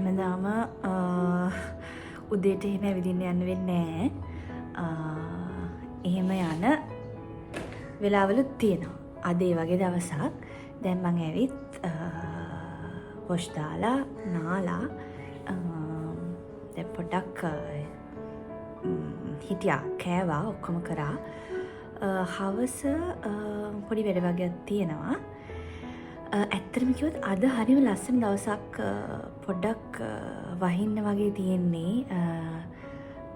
හැමදාම උදේට එහෙම ඇවිදින්න යන්න වෙන්නේ නෑ. එහෙම යන වෙලාවලුත් තියෙනවා. අද ඒ වගේ දවසක්. දැන් මං ඇවිත් වොෂ් දාලා නාලා දැන් පොඩ්ඩක් හිටියා කෑවා ඔක්කොම කරා. හවස පොඩි වැඩ වගේක් තියෙනවා. ඇත්තටම කිව්වොත් අද හරිම ලස්සන දවසක්. පොඩ්ඩක් වහින්න වගේ තියෙන්නේ.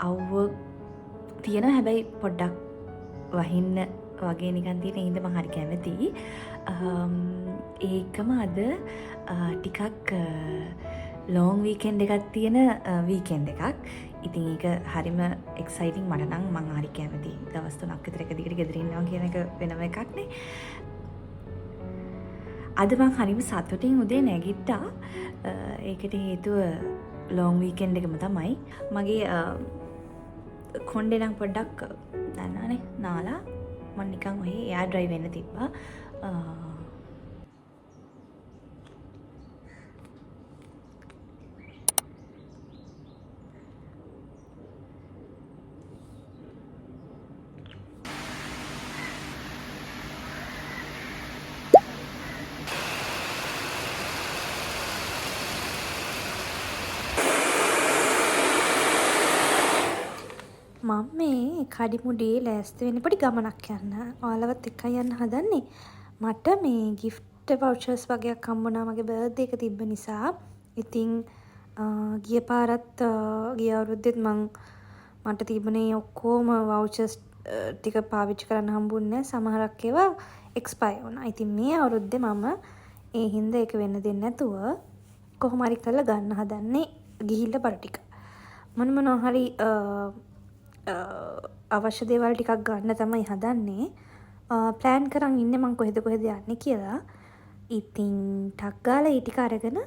අවුව තියෙනවා හැබැයි පොඩ්ඩක් වහින්න වගේ නිකන් තියෙන හින්දා මම හරි කැමතියි. ඒකම අද ටිකක් ලොන් වීකෙන්ඩ් එකක් තියෙන වීකෙන්ඩ් එකක්. ඉතින් ඒක හරිම එක්සයිටිං මට නම්. මම හරි කැමතියි. දවස් 3ක් විතර එක දිගට ගෙදර ඉන්නවා කියන එක වෙනම එකක් නේ. අද මං හරිම සතුටින් උදේ නැගිට්ටා. ඒකට හේතුව ලොන් වීකෙන්ඩ් එකම තමයි. මගේ කොණ්ඩේ නම් පොඩ්ඩක් දන්නවනේ නාලා මම නිකන් ඔය එයා ඩ්‍රයිව් වෙන්න තිබ්බා. මම මේ කඩිමුඩේ ලෑස්ති වෙන්න පොඩි ගමනක් යන්න. ඔයාලවත් එක්කයි යන්න හදන්නේ. මට මේ gift vouchers වගේක් හම්බුණා මගේ බර්ත්ඩේ එක තිබ්බ නිසා. ඉතින් ගිය පාරත් ගිය අවුරුද්දෙත් මට තිබුණේ ඔක්කොම vouchers ටික පාවිච්චි කරන්න හම්බුන්නේ නැහැ. සමහරක් ඒවා expire වුණා. ඉතින් මේ අවුරුද්දේ මම ඒ හින්දා ඒක වෙන්න දෙන්නේ නැතුව කොහොම හරි කරලා ගන්න හදන්නේ ගිහිල්ලා බඩ ටික. මොනවා හරි අවශ්‍ය දේවල් ටිකක් ගන්න තමයි හදන්නේ. ප්ලෑන් කරන් ඉන්නේ මං කොහෙද යන්නේ කියලා. ඉතින් ටක් ගාලා ඒ ටික අරගෙන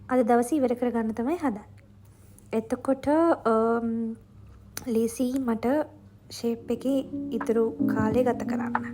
අද දවසේ ඉවර කරගන්න තමයි හදන්නේ. එතකොට ලීසි මට ෂේප් එකේ ඉතුරු කාලය ගත කරන්න.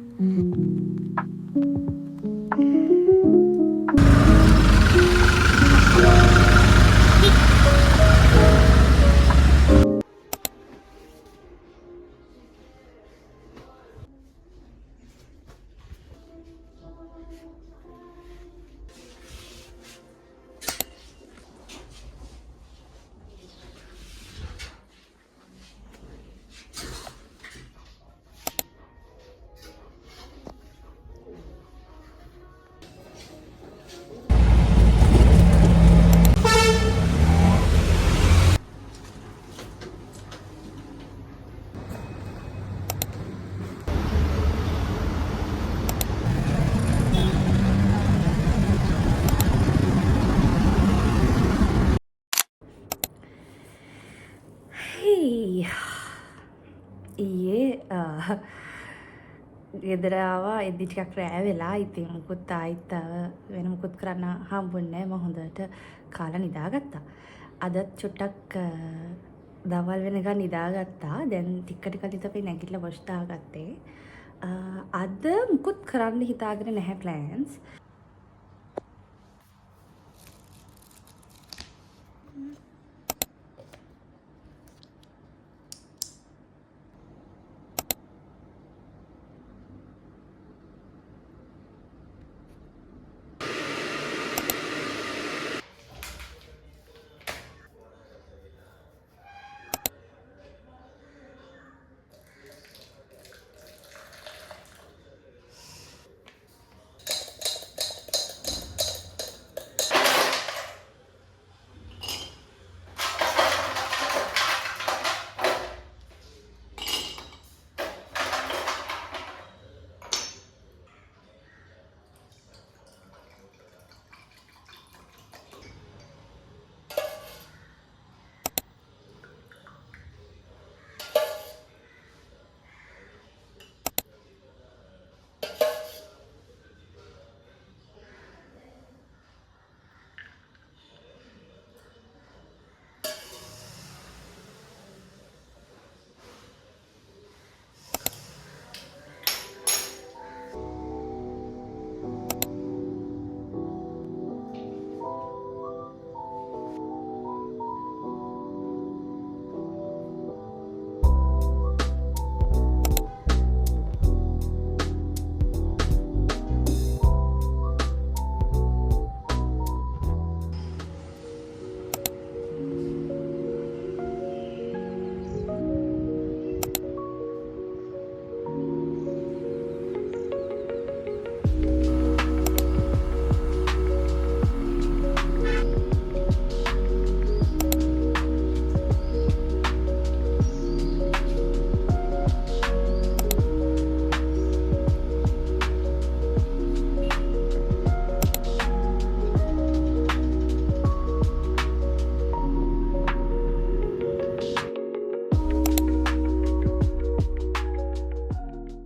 ඊයේ ගෙදර ආවා එද්දි ටිකක් රෑ වෙලා. ඉතින් මුකුත් ආයිත් වෙන මුකුත් කරන්න හම්බුන්නේ නැහැ. මම හොඳට කාලා නිදාගත්තා. අදත් චුට්ටක් දවල් වෙනකන් නිදාගත්තා. දැන් ටික ටික අපි නැගිටලා වොෂ් දාගත්තේ. අද මුකුත් කරන්න හිතාගෙන නැහැ ප්ලෑන්ස්.